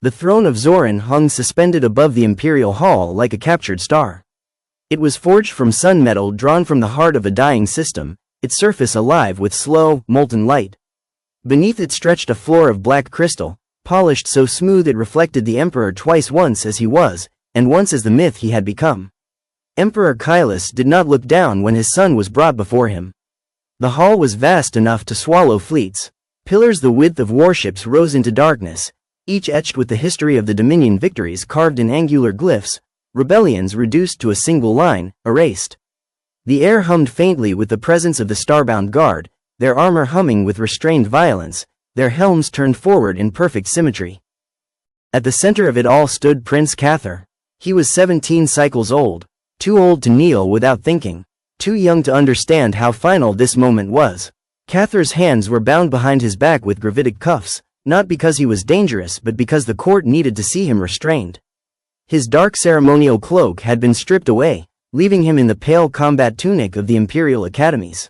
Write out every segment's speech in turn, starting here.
The throne of Zoran hung suspended above the Imperial Hall like a captured star. It was forged from sun metal drawn from the heart of a dying system, its surface alive with slow, molten light. Beneath it stretched a floor of black crystal, polished so smooth it reflected the Emperor twice, once as he was, and once as the myth he had become. Emperor Kylus did not look down when his son was brought before him. The hall was vast enough to swallow fleets. Pillars the width of warships rose into darkness, each etched with the history of the Dominion victories carved in angular glyphs, rebellions reduced to a single line, erased. The air hummed faintly with the presence of the starbound guard, their armor humming with restrained violence, their helms turned forward in perfect symmetry. At the center of it all stood Prince Cathar. He was 17 cycles old, too old to kneel without thinking, too young to understand how final this moment was. Cathar's hands were bound behind his back with gravitic cuffs, not because he was dangerous but because the court needed to see him restrained. His dark ceremonial cloak had been stripped away, leaving him in the pale combat tunic of the Imperial Academies.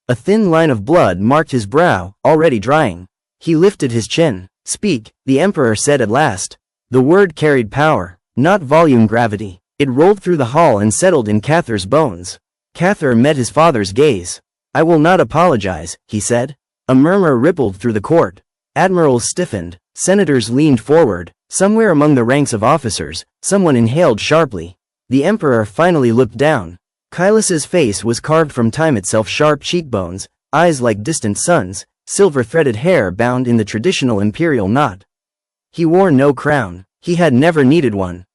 A thin line of blood marked his brow, already drying. He lifted his chin. "Speak," the Emperor said at last. The word carried power, not volume gravity. It rolled through the hall and settled in Cathar's bones. Cathar met his father's gaze. "I will not apologize," he said. A murmur rippled through the court. Admirals stiffened. Senators leaned forward. Somewhere among the ranks of officers, someone inhaled sharply. The Emperor finally looked down. Kylus's face was carved from time itself, sharp cheekbones, eyes like distant suns, silver-threaded hair bound in the traditional imperial knot. He wore no crown. He had never needed one.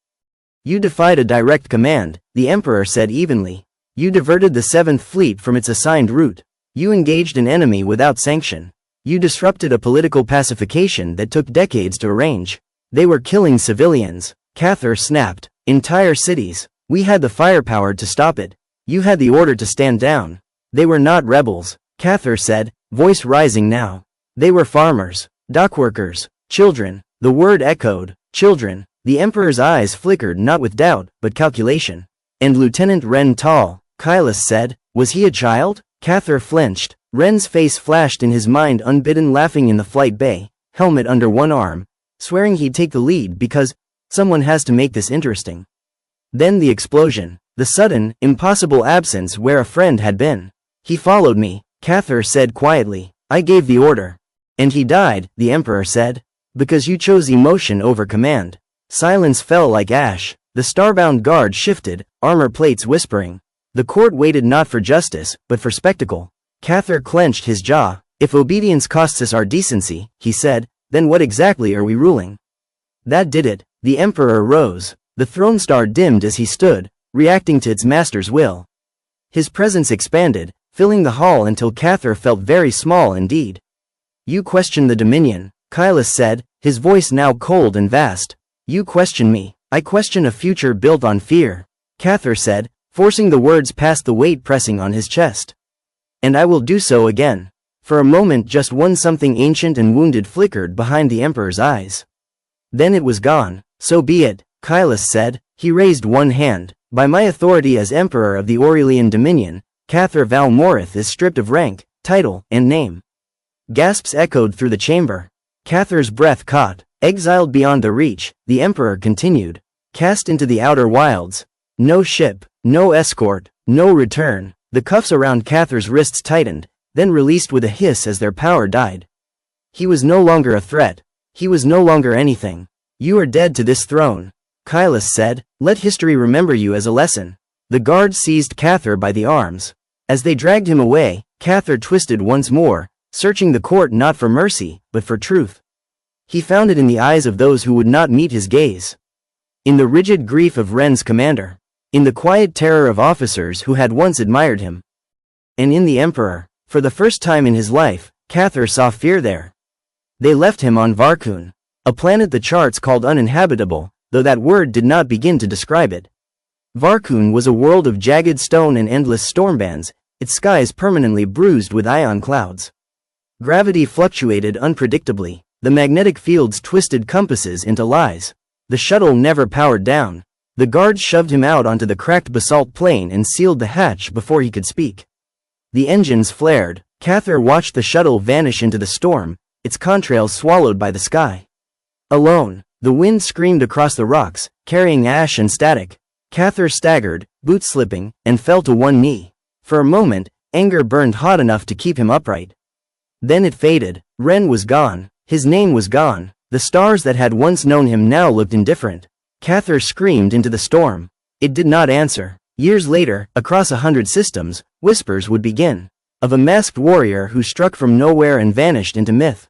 "You defied a direct command," the Emperor said evenly. "You diverted the Seventh Fleet from its assigned route. You engaged an enemy without sanction. You disrupted a political pacification that took decades to arrange. They were killing civilians." Cathar snapped. "Entire cities. We had the firepower to stop it. You had the order to stand down." "They were not rebels," Cathar said, voice rising now. "They were farmers, dockworkers, children." The word echoed. Children. The Emperor's eyes flickered not with doubt, but calculation. "And Lieutenant Ren Tal," Kylus said, "was he a child?" Cathar flinched. Ren's face flashed in his mind, unbidden, laughing in the flight bay, helmet under one arm, swearing he'd take the lead because someone has to make this interesting. Then the explosion. The sudden, impossible absence where a friend had been. "He followed me," Cathar said quietly. "I gave the order." "And he died," the Emperor said. "Because you chose emotion over command." Silence fell like ash. The starbound guard shifted, armor plates whispering. The court waited not for justice, but for spectacle. Cathar clenched his jaw. "If obedience costs us our decency," he said, "then what exactly are we ruling?" That did it. The Emperor rose. The throne star dimmed as he stood, reacting to its master's will. His presence expanded, filling the hall until Cathar felt very small indeed. "You question the Dominion," Kylus said, his voice now cold and vast. "You question me. I question a future built on fear," Cathar said, forcing the words past the weight pressing on his chest. "And I will do so again." For a moment just one something ancient and wounded flickered behind the Emperor's eyes. Then it was gone. "So be it," Kylus said. He raised one hand. "By my authority as Emperor of the Aurelian Dominion, Cathar Val Morith is stripped of rank, title, and name." Gasps echoed through the chamber. Cathar's breath caught. "Exiled beyond the reach," the Emperor continued. "Cast into the outer wilds. No ship, no escort, no return." The cuffs around Cathar's wrists tightened, then released with a hiss as their power died. He was no longer a threat. He was no longer anything. "You are dead to this throne," Kylus said. "Let history remember you as a lesson." The guards seized Cathar by the arms. As they dragged him away, Cathar twisted once more, searching the court not for mercy, but for truth. He found it in the eyes of those who would not meet his gaze. In the rigid grief of Ren's commander. In the quiet terror of officers who had once admired him. And in the Emperor. For the first time in his life, Cathar saw fear there. They left him on Varkun, a planet the charts called uninhabitable, though that word did not begin to describe it. Varkun was a world of jagged stone and endless stormbands, its skies permanently bruised with ion clouds. Gravity fluctuated unpredictably. The magnetic fields twisted compasses into lies. The shuttle never powered down. The guards shoved him out onto the cracked basalt plain and sealed the hatch before he could speak. The engines flared. Cathar watched the shuttle vanish into the storm, its contrails swallowed by the sky. Alone, The wind screamed across the rocks, carrying ash and static. Cather staggered, boots slipping, and fell to one knee. For a moment, anger burned hot enough to keep him upright. Then it faded. Ren was gone. His name was gone. The stars that had once known him now looked indifferent. Cather screamed into the storm. It did not answer. Years later, across 100 systems, whispers would begin. Of a masked warrior who struck from nowhere and vanished into myth.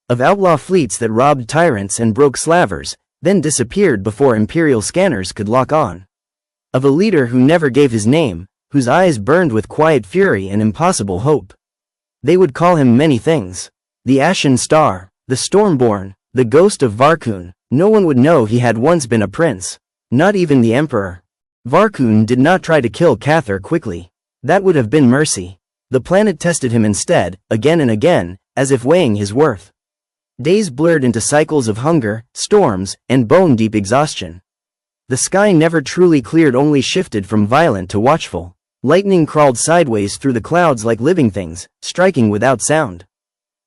Of outlaw fleets that robbed tyrants and broke slavers, then disappeared before Imperial scanners could lock on. Of a leader who never gave his name, whose eyes burned with quiet fury and impossible hope. They would call him many things. The Ashen Star, the Stormborn, the ghost of Varkun. No one would know he had once been a prince. Not even the Emperor. Varkun did not try to kill Cather quickly. That would have been mercy. The planet tested him instead, again and again, as if weighing his worth. Days blurred into cycles of hunger, storms, and bone-deep exhaustion. The sky never truly cleared, only shifted from violent to watchful. Lightning crawled sideways through the clouds like living things, striking without sound.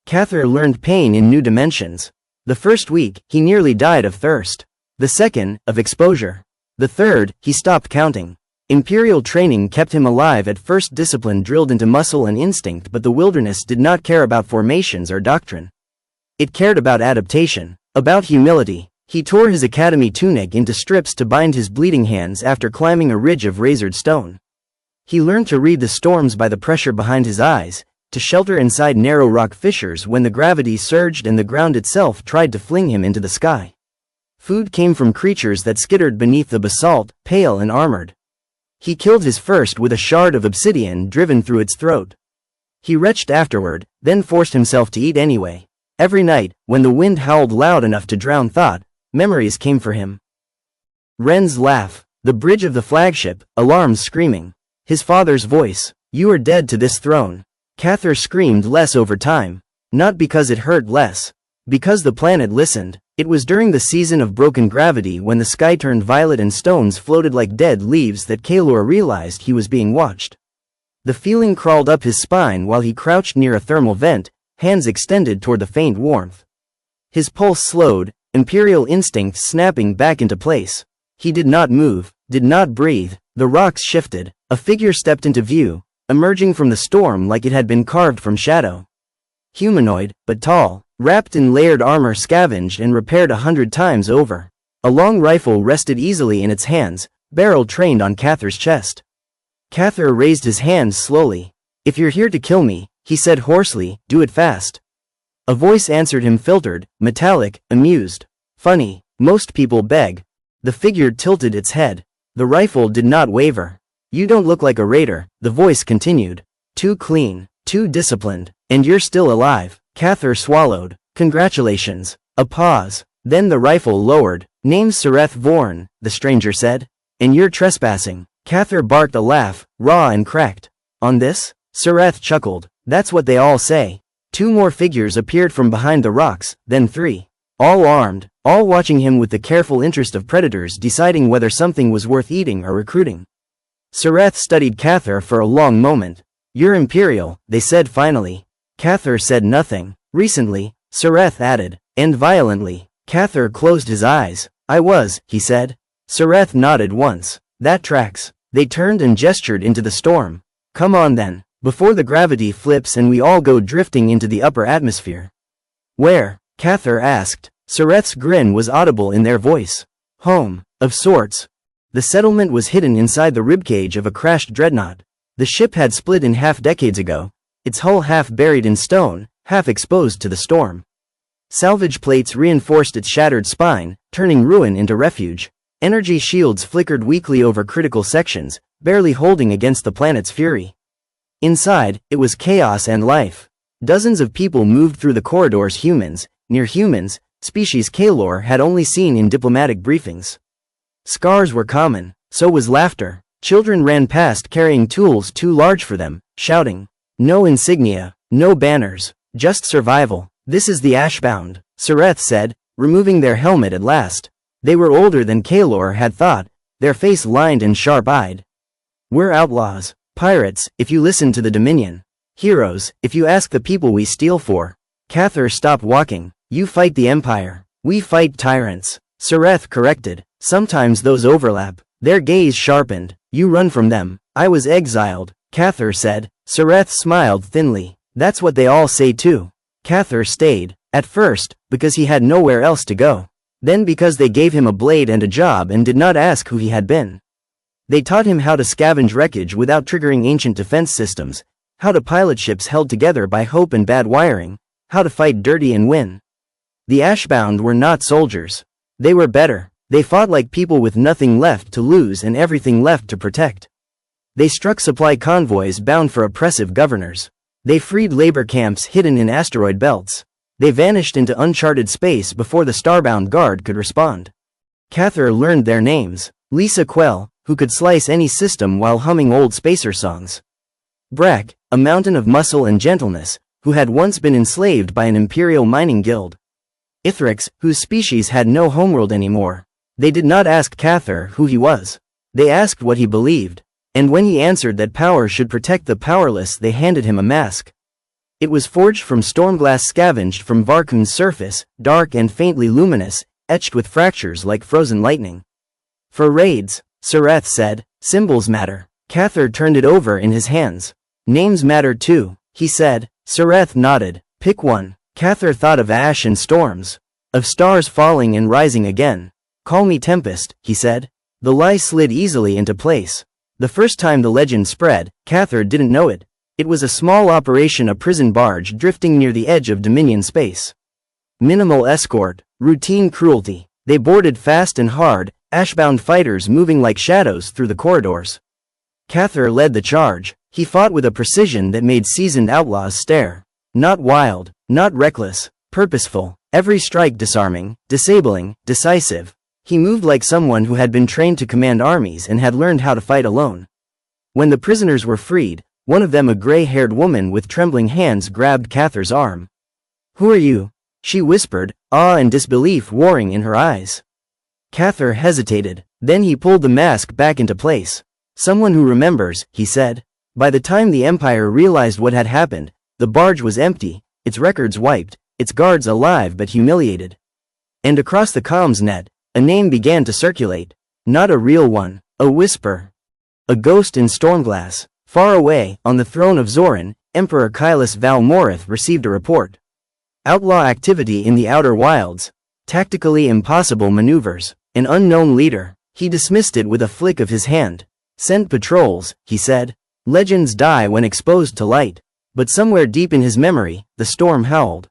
Cather learned pain in new dimensions. The first week, he nearly died of thirst. The second, of exposure. The third, he stopped counting. Imperial training kept him alive at first, discipline drilled into muscle and instinct, but the wilderness did not care about formations or doctrine. It cared about adaptation, about humility. He tore his academy tunic into strips to bind his bleeding hands after climbing a ridge of razored stone. He learned to read the storms by the pressure behind his eyes, to shelter inside narrow rock fissures when the gravity surged and the ground itself tried to fling him into the sky. Food came from creatures that skittered beneath the basalt, pale and armored. He killed his first with a shard of obsidian driven through its throat. He retched afterward, then forced himself to eat anyway. Every night, when the wind howled loud enough to drown thought, memories came for him. Ren's laugh, the bridge of the flagship, alarms screaming. His father's voice, "You are dead to this throne." Cather screamed less over time. Not because it hurt less. Because the planet listened. It was during the season of broken gravity, when the sky turned violet and stones floated like dead leaves, that Kaelor realized he was being watched. The feeling crawled up his spine while he crouched near a thermal vent, hands extended toward the faint warmth. His pulse slowed, Imperial instinct snapping back into place. He did not move, did not breathe. The rocks shifted. A figure stepped into view, emerging from the storm like it had been carved from shadow. Humanoid, but tall, wrapped in layered armor, scavenged and repaired 100 times over. A long rifle rested easily in its hands, barrel trained on Cather's chest. Cather raised his hands slowly. "If you're here to kill me," he said hoarsely, "do it fast." A voice answered him, filtered, metallic, amused. "Funny, most people beg." The figure tilted its head. The rifle did not waver. "You don't look like a raider," the voice continued. "Too clean, too disciplined, and you're still alive." Cather swallowed. "Congratulations." A pause. Then the rifle lowered. "Name's Sireth Vorn," the stranger said. "And you're trespassing." Cather barked a laugh, raw and cracked. "On this?" Sireth chuckled. "That's what they all say." 2 more figures appeared from behind the rocks, then 3. All armed, all watching him with the careful interest of predators deciding whether something was worth eating or recruiting. Sireth studied Cather for a long moment. "You're Imperial," they said finally. Cather said nothing. "Recently," Sireth added, "and violently." Cather closed his eyes. "I was," he said. Sireth nodded once. "That tracks." They turned and gestured into the storm. "Come on then, before the gravity flips and we all go drifting into the upper atmosphere." "Where?" Cather asked. Sireth's grin was audible in their voice. "Home, of sorts." The settlement was hidden inside the ribcage of a crashed dreadnought. The ship had split in half decades ago, its hull half buried in stone, half exposed to the storm. Salvage plates reinforced its shattered spine, turning ruin into refuge. Energy shields flickered weakly over critical sections, barely holding against the planet's fury. Inside, it was chaos and life. Dozens of people moved through the corridors, humans, near humans, species Kaelor had only seen in diplomatic briefings. Scars were common, so was laughter. Children ran past carrying tools too large for them, shouting. No insignia, no banners, just survival. "This is the Ashbound," Sireth said, removing their helmet at last. They were older than Kaelor had thought, their face lined and sharp-eyed. "We're outlaws, pirates, if you listen to the Dominion. Heroes, if you ask the people we steal for." Cather stopped walking. "You fight the Empire. We fight tyrants. Sareth corrected. Sometimes those overlap. Their gaze sharpened. You run from them. I was exiled, Cather said. Sareth smiled thinly. That's what they all say too. Cather stayed. At first, because he had nowhere else to go. Then because they gave him a blade and a job and did not ask who he had been. They taught him how to scavenge wreckage without triggering ancient defense systems, how to pilot ships held together by hope and bad wiring, how to fight dirty and win. The Ashbound were not soldiers. They were better. They fought like people with nothing left to lose and everything left to protect. They struck supply convoys bound for oppressive governors. They freed labor camps hidden in asteroid belts. They vanished into uncharted space before the Starbound Guard could respond. Cather learned their names. Lisa Quell, who could slice any system while humming old spacer songs. Brack, a mountain of muscle and gentleness, who had once been enslaved by an imperial mining guild. Ithrix, whose species had no homeworld anymore. They did not ask Cather who he was. They asked what he believed. And when he answered that power should protect the powerless, they handed him a mask. It was forged from stormglass scavenged from Varkun's surface, dark and faintly luminous, etched with fractures like frozen lightning. For raids, Sareth said, symbols matter. Cather turned it over in his hands. Names matter too, he said. Sareth nodded. Pick one. Cather thought of ash and storms. Of stars falling and rising again. Call me Tempest, he said. The lie slid easily into place. The first time the legend spread, Cather didn't know it. It was a small operation, a prison barge drifting near the edge of Dominion space. Minimal escort, routine cruelty. They boarded fast and hard, ashbound fighters moving like shadows through the corridors. Cather led the charge. He fought with a precision that made seasoned outlaws stare. Not wild, not reckless, purposeful, every strike disarming, disabling, decisive. He moved like someone who had been trained to command armies and had learned how to fight alone. When the prisoners were freed, one of them, a gray-haired woman with trembling hands, grabbed Cather's arm. Who are you? She whispered, awe and disbelief warring in her eyes. Cather hesitated. Then he pulled the mask back into place. Someone who remembers, he said. By the time the Empire realized what had happened, the barge was empty, its records wiped, its guards alive but humiliated. And across the comms net, a name began to circulate. Not a real one, a whisper. A ghost in Stormglass. Far away, on the throne of Zoran, Emperor Kylus Val Morith received a report. Outlaw activity in the Outer Wilds. Tactically impossible maneuvers. An unknown leader. He dismissed it with a flick of his hand. Send patrols, he said. Legends die when exposed to light. But somewhere deep in his memory, the storm howled.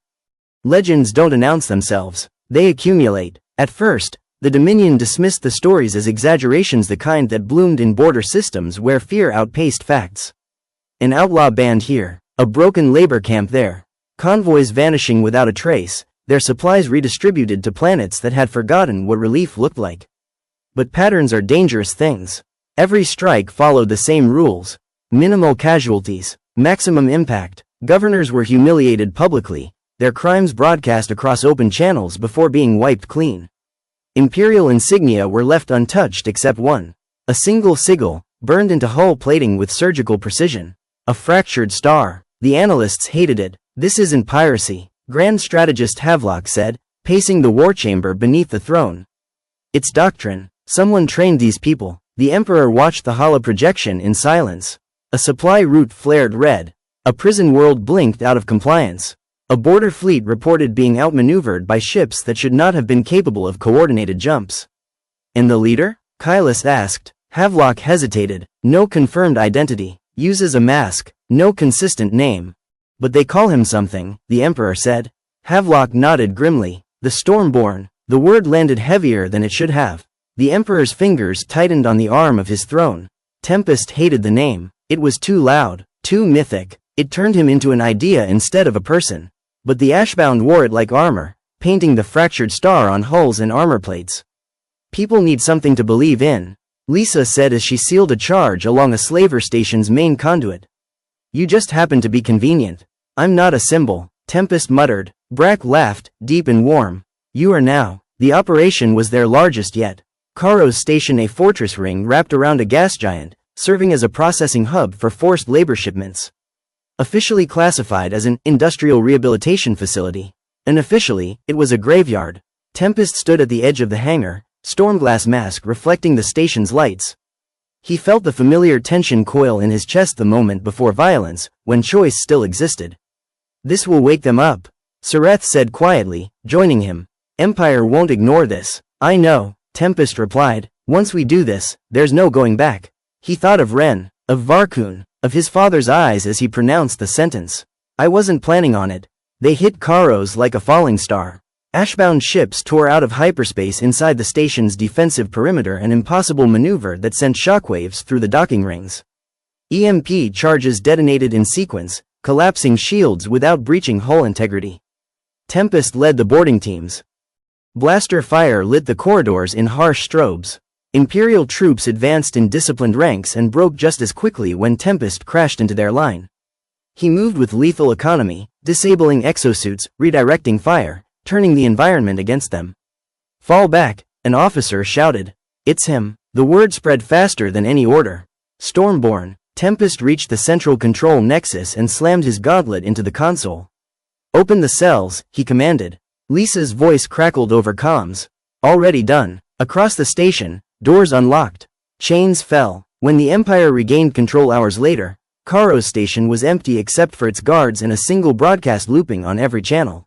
Legends don't announce themselves. They accumulate. At first, the Dominion dismissed the stories as exaggerations, the kind that bloomed in border systems where fear outpaced facts. An outlaw band here, a broken labor camp there, convoys vanishing without a trace, their supplies redistributed to planets that had forgotten what relief looked like. But patterns are dangerous things. Every strike followed the same rules. Minimal casualties, maximum impact. Governors were humiliated publicly, their crimes broadcast across open channels before being wiped clean. Imperial insignia were left untouched except one. A single sigil, burned into hull plating with surgical precision. A fractured star. The analysts hated it. This isn't piracy, Grand Strategist Havelock said, pacing the war chamber beneath the throne. It's doctrine. Someone trained these people. The Emperor watched the holoprojection in silence. A supply route flared red. A prison world blinked out of compliance. A border fleet reported being outmaneuvered by ships that should not have been capable of coordinated jumps. And the leader? Kylus asked. Havelock hesitated. No confirmed identity. Uses a mask. No consistent name. But they call him something, the Emperor said. Havelock nodded grimly. The Stormborn. The word landed heavier than it should have. The Emperor's fingers tightened on the arm of his throne. Tempest hated the name. It was too loud, too mythic. It turned him into an idea instead of a person. But the Ashbound wore it like armor, painting the fractured star on hulls and armor plates. People need something to believe in, Lisa said as she sealed a charge along a slaver station's main conduit. You just happen to be convenient. I'm not a symbol, Tempest muttered. Brack laughed, deep and warm. You are now. The operation was their largest yet. Caro's station, a fortress ring wrapped around a gas giant, serving as a processing hub for forced labor shipments. Officially classified as an industrial rehabilitation facility. Unofficially, it was a graveyard. Tempest stood at the edge of the hangar, stormglass mask reflecting the station's lights. He felt the familiar tension coil in his chest the moment before violence, when choice still existed. This will wake them up, Sareth said quietly, joining him. Empire won't ignore this. I know, Tempest replied. Once we do this, there's no going back. He thought of Ren, of Varkun, of his father's eyes as he pronounced the sentence. I wasn't planning on it. They hit Karos like a falling star. Ashbound ships tore out of hyperspace inside the station's defensive perimeter, an impossible maneuver that sent shockwaves through the docking rings. EMP charges detonated in sequence, collapsing shields without breaching hull integrity. Tempest led the boarding teams. Blaster fire lit the corridors in harsh strobes. Imperial troops advanced in disciplined ranks and broke just as quickly when Tempest crashed into their line. He moved with lethal economy, disabling exosuits, redirecting fire, turning the environment against them. Fall back, an officer shouted. It's him. The word spread faster than any order. Stormborn. Tempest reached the central control nexus and slammed his gauntlet into the console. Open the cells, he commanded. Lisa's voice crackled over comms. Already done. Across the station, doors unlocked. Chains fell. When the Empire regained control hours later, Karo's station was empty except for its guards and a single broadcast looping on every channel.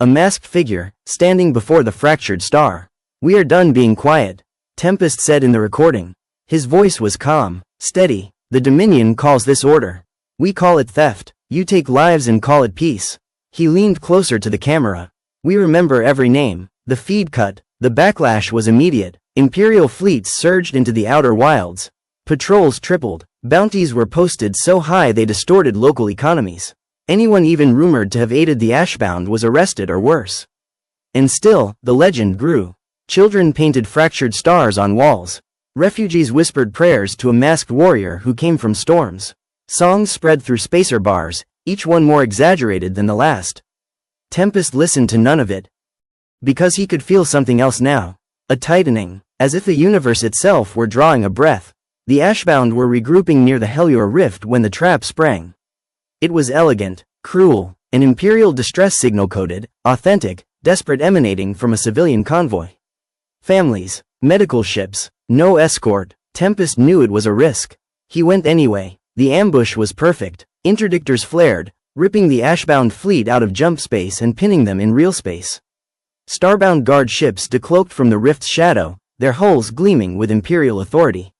A masked figure, standing before the fractured star. We are done being quiet, Tempest said in the recording. His voice was calm, steady. The Dominion calls this order. We call it theft. You take lives and call it peace. He leaned closer to the camera. We remember every name. The feed cut. The backlash was immediate. Imperial fleets surged into the outer wilds. Patrols tripled. Bounties were posted so high they distorted local economies. Anyone even rumored to have aided the Ashbound was arrested or worse. And still, the legend grew. Children painted fractured stars on walls. Refugees whispered prayers to a masked warrior who came from storms. Songs spread through spacer bars, each one more exaggerated than the last. Tempest listened to none of it. Because he could feel something else now. A tightening, as if the universe itself were drawing a breath. The Ashbound were regrouping near the Hellior Rift when the trap sprang. It was elegant, cruel, an Imperial distress signal coded, authentic, desperate, emanating from a civilian convoy. Families, medical ships, no escort. Tempest knew it was a risk. He went anyway. The ambush was perfect. Interdictors flared, ripping the Ashbound fleet out of jump space and pinning them in real space. Starbound guard ships decloaked from the rift's shadow, their hulls gleaming with Imperial authority.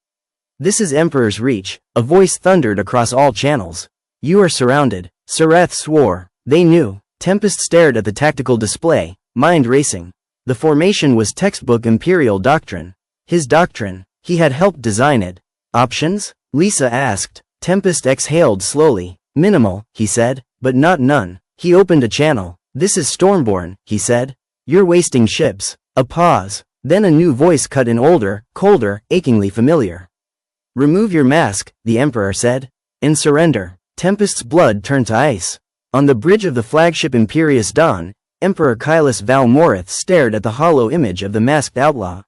This is Emperor's reach, a voice thundered across all channels. You are surrounded, Sareth swore. They knew. Tempest stared at the tactical display, mind racing. The formation was textbook Imperial doctrine. His doctrine. He had helped design it. Options? Lisa asked. Tempest exhaled slowly. Minimal, he said, but not none. He opened a channel. This is Stormborn, he said. You're wasting ships. A pause. Then a new voice cut in, older, colder, achingly familiar. Remove your mask, the Emperor said. And surrender. Tempest's blood turned to ice. On the bridge of the flagship Imperious Dawn, Emperor Kylus Valmorith stared at the hollow image of the masked outlaw.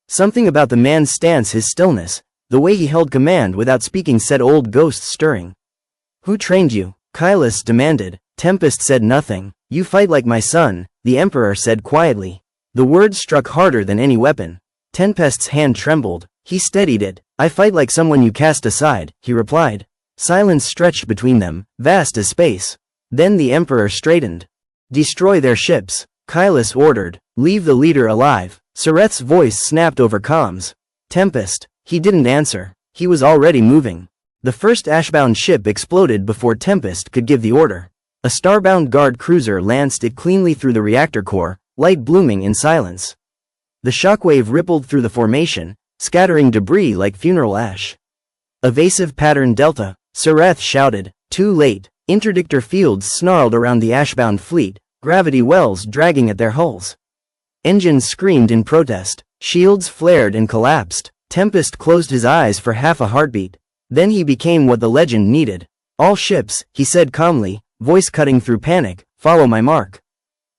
Something about the man's stance, his stillness, the way he held command without speaking, set old ghosts stirring. Who trained you? Kylus demanded. Tempest said nothing. You fight like my son, the Emperor said quietly. The words struck harder than any weapon. Tempest's hand trembled. He steadied it. I fight like someone you cast aside, he replied. Silence stretched between them, vast as space. Then the Emperor straightened. Destroy their ships, Kylus ordered. Leave the leader alive. Sareth's voice snapped over comms. Tempest. He didn't answer. He was already moving. The first Ashbound ship exploded before Tempest could give the order. A starbound guard cruiser lanced it cleanly through the reactor core, light blooming in silence. The shockwave rippled through the formation, scattering debris like funeral ash. Evasive pattern Delta, Sareth shouted. Too late. Interdictor fields snarled around the Ashbound fleet, gravity wells dragging at their hulls. Engines screamed in protest. Shields flared and collapsed. Tempest closed his eyes for half a heartbeat. Then he became what the legend needed. All ships, he said calmly, voice cutting through panic, follow my mark.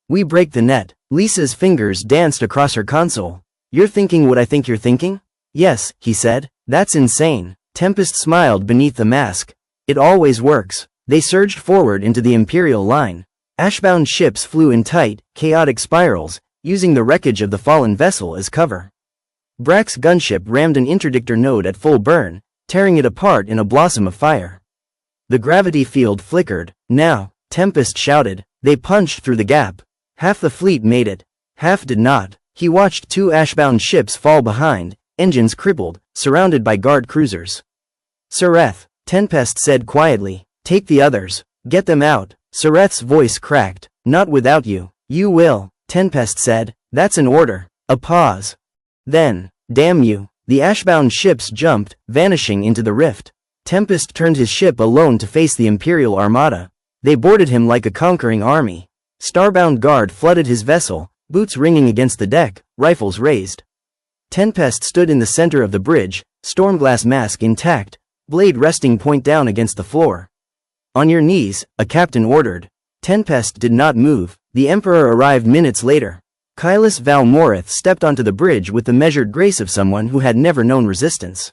We break the net. Lisa's fingers danced across her console. You're thinking what I think you're thinking? Yes, he said. That's insane. Tempest smiled beneath the mask. It always works. They surged forward into the Imperial line. Ashbound ships flew in tight, chaotic spirals, using the wreckage of the fallen vessel as cover. Brack's gunship rammed an interdictor node at full burn, tearing it apart in a blossom of fire. The gravity field flickered. Now, Tempest shouted. They punched through the gap. Half the fleet made it. Half did not. He watched two ashbound ships fall behind, engines crippled, surrounded by guard cruisers. Sereth, Tempest said quietly. Take the others. Get them out. Sereth's voice cracked. Not without you. You will, Tempest said. That's an order. A pause. Then, damn you. The ashbound ships jumped, vanishing into the rift. Tempest turned his ship alone to face the Imperial Armada. They boarded him like a conquering army. Starbound guard flooded his vessel, boots ringing against the deck, rifles raised. Tempest stood in the center of the bridge, stormglass mask intact, blade resting point down against the floor. On your knees, a captain ordered. Tempest did not move. The Emperor arrived minutes later. Kylus Valmorith stepped onto the bridge with the measured grace of someone who had never known resistance.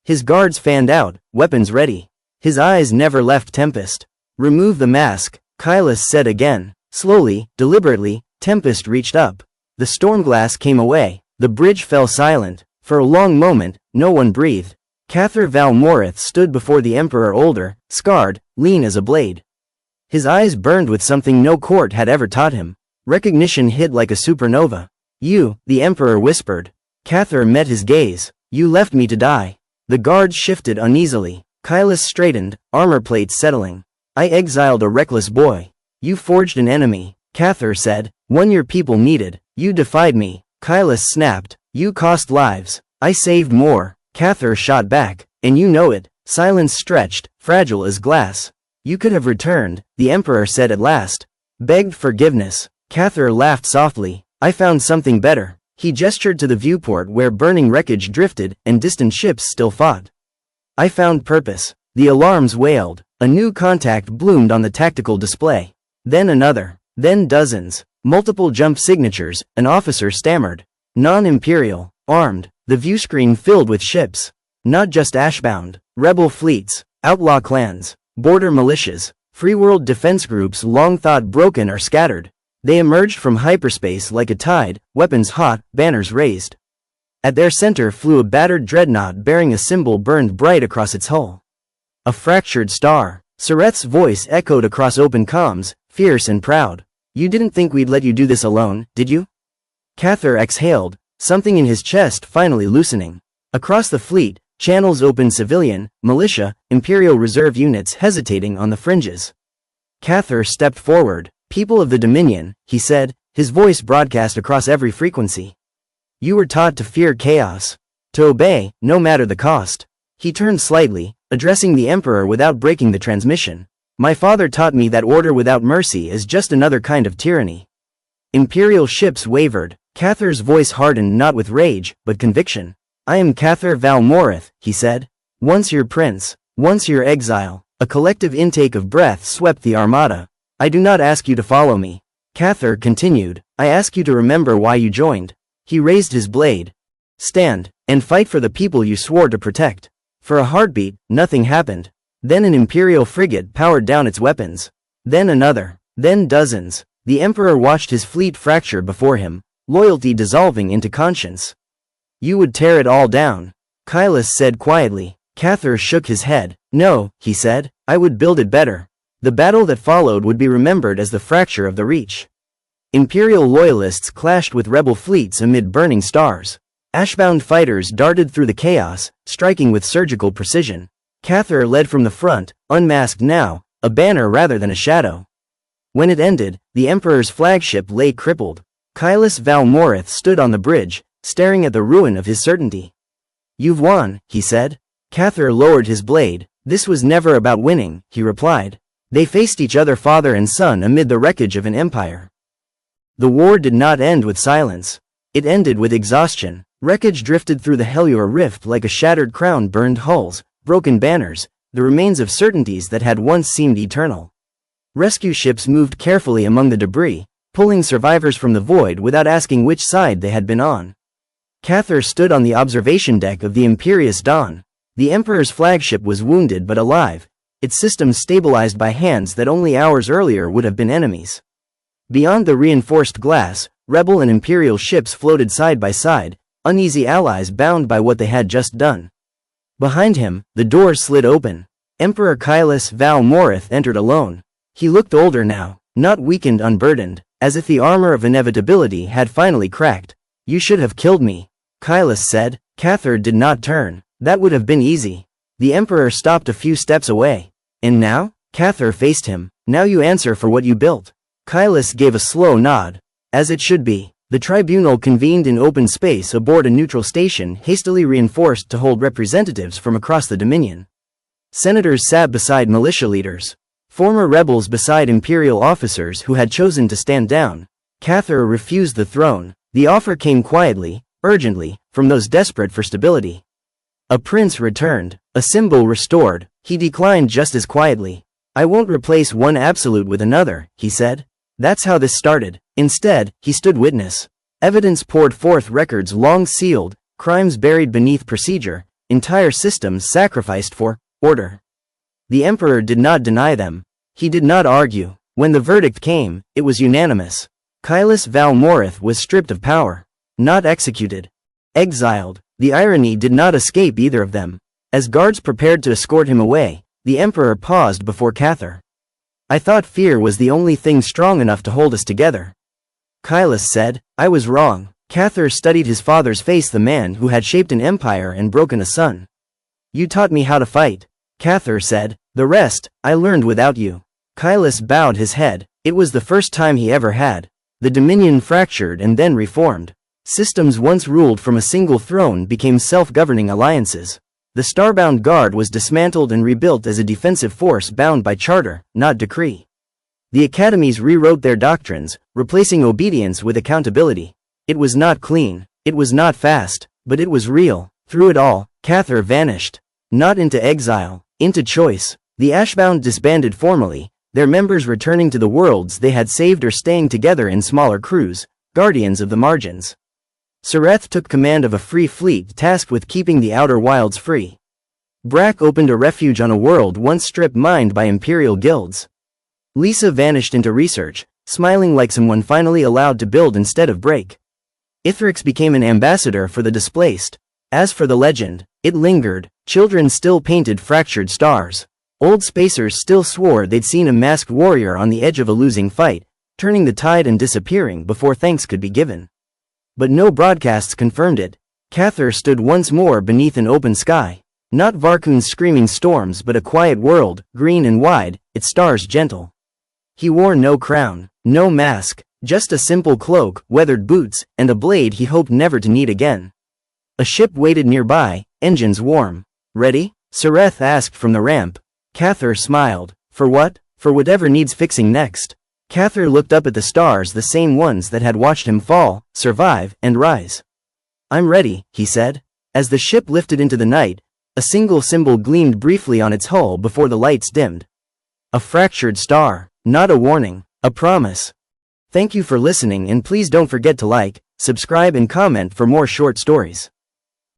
His guards fanned out, weapons ready. His eyes never left Tempest. Remove the mask, Kylus said again. Slowly, deliberately, Tempest reached up. The stormglass came away. The bridge fell silent. For a long moment, no one breathed. Cathar Valmorith stood before the Emperor, older, scarred, lean as a blade. His eyes burned with something no court had ever taught him. Recognition hit like a supernova. You, the Emperor whispered. Cathar met his gaze. You left me to die. The guards shifted uneasily. Kylus straightened, armor plates settling. I exiled a reckless boy. You forged an enemy, Cathar said. One your people needed. You defied me. Kylus snapped. You cost lives. I saved more. Cathar shot back. And you know it. Silence stretched, fragile as glass. You could have returned, the Emperor said at last. Begged forgiveness. Cathar laughed softly. I found something better. He gestured to the viewport where burning wreckage drifted and distant ships still fought. I found purpose. The alarms wailed. A new contact bloomed on the tactical display. Then another. Then dozens. Multiple jump signatures, an officer stammered. Non-imperial. Armed. The viewscreen filled with ships. Not just ashbound. Rebel fleets. Outlaw clans. Border militias. Free world defense groups long thought broken or scattered. They emerged from hyperspace like a tide, weapons hot, banners raised. At their center flew a battered dreadnought bearing a symbol burned bright across its hull. A fractured star. Sereth's voice echoed across open comms, fierce and proud. You didn't think we'd let you do this alone, did you? Cathar exhaled, something in his chest finally loosening. Across the fleet, channels opened, civilian, militia, Imperial Reserve units hesitating on the fringes. Cathar stepped forward. People of the Dominion, he said, his voice broadcast across every frequency. You were taught to fear chaos. To obey, no matter the cost. He turned slightly, addressing the Emperor without breaking the transmission. My father taught me that order without mercy is just another kind of tyranny. Imperial ships wavered. Cathar's voice hardened not with rage, but conviction. I am Cathar Valmorith, he said. Once your prince, once your exile. A collective intake of breath swept the armada. I do not ask you to follow me. Cathar continued. I ask you to remember why you joined. He raised his blade. Stand, and fight for the people you swore to protect. For a heartbeat, nothing happened. Then an Imperial frigate powered down its weapons. Then another. Then dozens. The Emperor watched his fleet fracture before him, loyalty dissolving into conscience. You would tear it all down. Kylus said quietly. Cathar shook his head. No, he said. I would build it better. The battle that followed would be remembered as the fracture of the Reach. Imperial loyalists clashed with rebel fleets amid burning stars. Ashbound fighters darted through the chaos, striking with surgical precision. Cathar led from the front, unmasked now, a banner rather than a shadow. When it ended, the Emperor's flagship lay crippled. Kylus Valmorith stood on the bridge, staring at the ruin of his certainty. You've won, he said. Cathar lowered his blade. This was never about winning, he replied. They faced each other, father and son, amid the wreckage of an empire. The war did not end with silence. It ended with exhaustion. Wreckage drifted through the Hellior Rift like a shattered crown, burned hulls, broken banners, the remains of certainties that had once seemed eternal. Rescue ships moved carefully among the debris, pulling survivors from the void without asking which side they had been on. Cathar stood on the observation deck of the Imperious Dawn. The Emperor's flagship was wounded but alive, its systems stabilized by hands that only hours earlier would have been enemies. Beyond the reinforced glass, Rebel and Imperial ships floated side by side, uneasy allies bound by what they had just done. Behind him, the doors slid open. Emperor Kylus Val Morith entered alone. He looked older now, not weakened, unburdened, as if the armor of inevitability had finally cracked. "You should have killed me," Kylus said. Cathar did not turn. "That would have been easy." The Emperor stopped a few steps away. "And now?" Cathar faced him. "Now you answer for what you built." Kylus gave a slow nod. "As it should be." The tribunal convened in open space aboard a neutral station hastily reinforced to hold representatives from across the Dominion. Senators sat beside militia leaders. Former rebels beside imperial officers who had chosen to stand down. Cathar refused the throne. The offer came quietly, urgently, from those desperate for stability. A prince returned, a symbol restored. He declined just as quietly. "I won't replace one absolute with another," he said. "That's how this started." Instead, he stood witness. Evidence poured forth, records long sealed, crimes buried beneath procedure, entire systems sacrificed for order. The Emperor did not deny them. He did not argue. When the verdict came, it was unanimous. Kylus Val Morith was stripped of power. Not executed. Exiled. The irony did not escape either of them. As guards prepared to escort him away, the Emperor paused before Cathar. "I thought fear was the only thing strong enough to hold us together." Kylus said. "I was wrong." Cathar studied his father's face, the man who had shaped an empire and broken a son. "You taught me how to fight," Cathar said. "The rest, I learned without you." Kylus bowed his head. It was the first time he ever had. The Dominion fractured and then reformed. Systems once ruled from a single throne became self-governing alliances. The Starbound Guard was dismantled and rebuilt as a defensive force bound by charter, not decree. The academies rewrote their doctrines, replacing obedience with accountability. It was not clean, it was not fast, but it was real. Through it all, Cathar vanished. Not into exile, into choice. The Ashbound disbanded formally, their members returning to the worlds they had saved or staying together in smaller crews, guardians of the margins. Sareth took command of a free fleet tasked with keeping the outer wilds free. Brack opened a refuge on a world once stripped mined by imperial guilds. Lisa vanished into research, smiling like someone finally allowed to build instead of break. Ithrix became an ambassador for the displaced. As for the legend, it lingered. Children still painted fractured stars. Old spacers still swore they'd seen a masked warrior on the edge of a losing fight, turning the tide and disappearing before thanks could be given. But no broadcasts confirmed it. Cathar stood once more beneath an open sky. Not Varkun's screaming storms, but a quiet world, green and wide, its stars gentle. He wore no crown, no mask, just a simple cloak, weathered boots, and a blade he hoped never to need again. A ship waited nearby, engines warm. "Ready?" Sareth asked from the ramp. Cathar smiled. "For what?" "For whatever needs fixing next." Cathar looked up at the stars, the same ones that had watched him fall, survive, and rise. "I'm ready," he said. As the ship lifted into the night, a single symbol gleamed briefly on its hull before the lights dimmed. A fractured star. Not a warning, a promise. Thank you for listening, and please don't forget to like, subscribe and comment for more short stories.